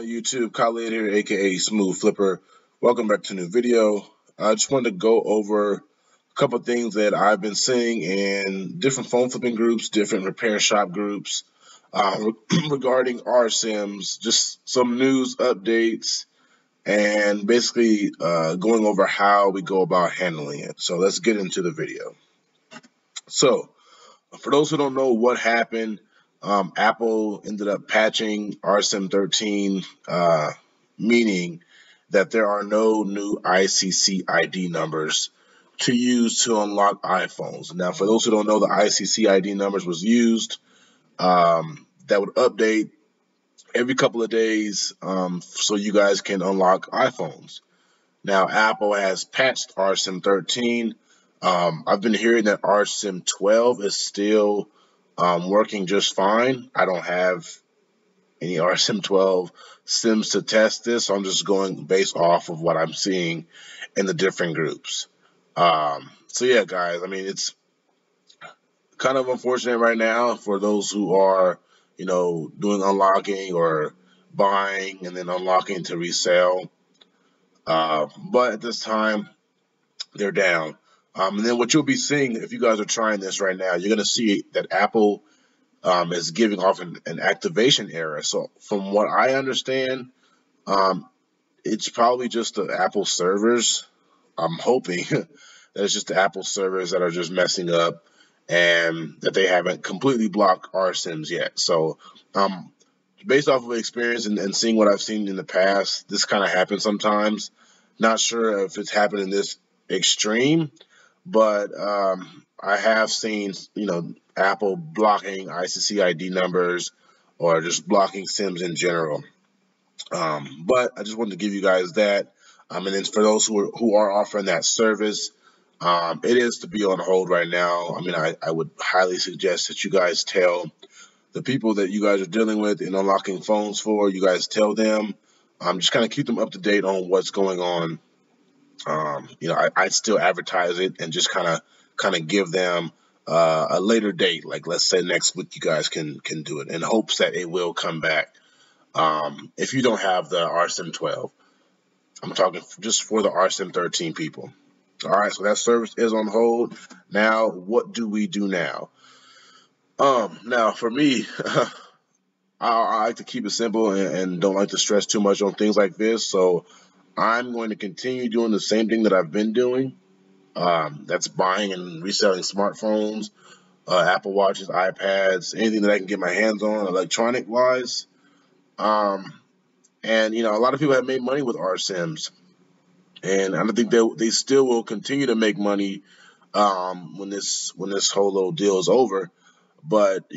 on YouTube? Khallid here, AKA Smoove Flipper. Welcome back to a new video. I just wanted to go over a couple of things that I've been seeing in different phone flipping groups, different repair shop groups, regarding RSIMs, just some news updates, and basically going over how we go about handling it. So let's get into the video. So for those who don't know what happened, Apple ended up patching RSIM 13, meaning that there are no new ICC ID numbers to use to unlock iPhones. Now, for those who don't know, the ICC ID numbers was used that would update every couple of days so you guys can unlock iPhones. Now, Apple has patched RSIM 13. I've been hearing that RSIM 12 is still working just fine. I don't have any RSIM 12 SIMs to test this, so I'm just going based off of what I'm seeing in the different groups. So yeah, guys, I mean, it's kind of unfortunate right now for those who are, doing unlocking or buying and then unlocking to resell. But at this time, they're down. And then what you'll be seeing if you guys are trying this right now, you're going to see that Apple is giving off an activation error. So from what I understand, it's probably just the Apple servers. I'm hoping that it's just the Apple servers that are just messing up and that they haven't completely blocked RSIMs yet. So based off of experience and seeing what I've seen in the past, this kind of happens sometimes. Not sure if it's happened in this extreme, but I have seen, Apple blocking ICC ID numbers or just blocking SIMs in general. But I just wanted to give you guys that. And then for those who are offering that service, it is to be on hold right now. I mean, I would highly suggest that you guys tell the people that you guys are dealing with and unlocking phones for, you guys tell them, just kind of keep them up to date on what's going on. I'd still advertise it and just kind of give them a later date, like let's say next week you guys can do it in hopes that it will come back. If you don't have the RSIM 12, I'm talking just for the RSIM 13 people. All right, so that service is on hold. Now, what do we do now? Now for me, I like to keep it simple and don't like to stress too much on things like this. So I'm going to continue doing the same thing that I've been doing. That's buying and reselling smartphones, Apple Watches, iPads, anything that I can get my hands on electronic wise. And a lot of people have made money with RSIMs, and I think they still will continue to make money when this whole little deal is over. But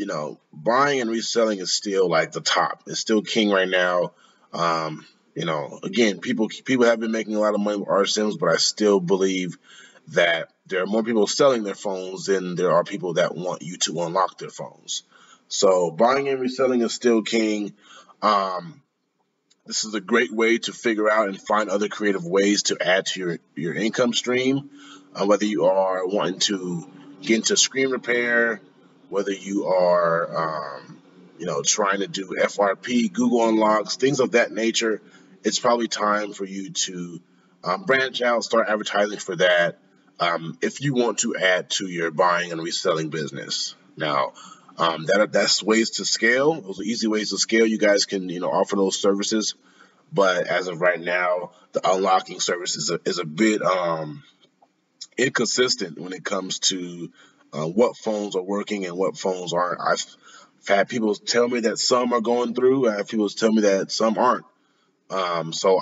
buying and reselling is still like the top. It's still king right now. Again, people have been making a lot of money with RSIMs, but I still believe that there are more people selling their phones than there are people that want you to unlock their phones. So buying and reselling is still king. This is a great way to figure out and find other creative ways to add to your income stream, whether you are wanting to get into screen repair, whether you are trying to do FRP, Google unlocks, things of that nature. It's probably time for you to branch out, start advertising for that if you want to add to your buying and reselling business. Now, that's ways to scale. Those are easy ways to scale. You guys can offer those services, but as of right now, the unlocking service is a bit inconsistent when it comes to what phones are working and what phones aren't. I've had people tell me that some are going through. I have people tell me that some aren't. So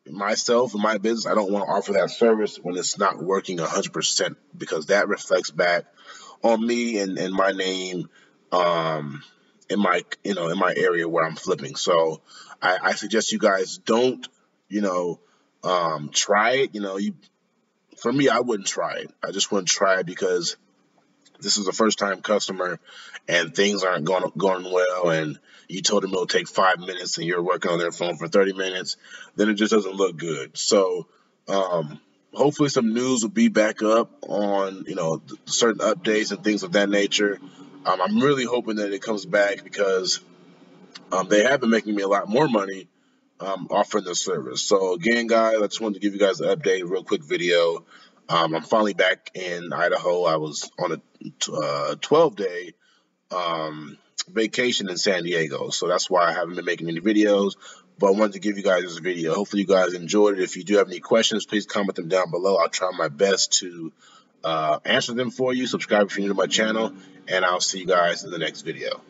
myself and my business, I don't want to offer that service when it's not working 100%, because that reflects back on me and my name in my area where I'm flipping. So I suggest you guys don't try it. For me, I wouldn't try it. I just wouldn't try it because this is a first-time customer and things aren't going well, and you told them it'll take 5 minutes and you're working on their phone for 30 minutes, then it just doesn't look good. So hopefully some news will be back up on certain updates and things of that nature. I'm really hoping that it comes back because they have been making me a lot more money offering this service. So again, guys, I just wanted to give you guys an update, a real quick video. I'm finally back in Idaho. I was on a 12-day vacation in San Diego, so that's why I haven't been making any videos. But I wanted to give you guys this video. Hopefully you guys enjoyed it. If you do have any questions, please comment them down below. I'll try my best to answer them for you. Subscribe if you're new to my channel, and I'll see you guys in the next video.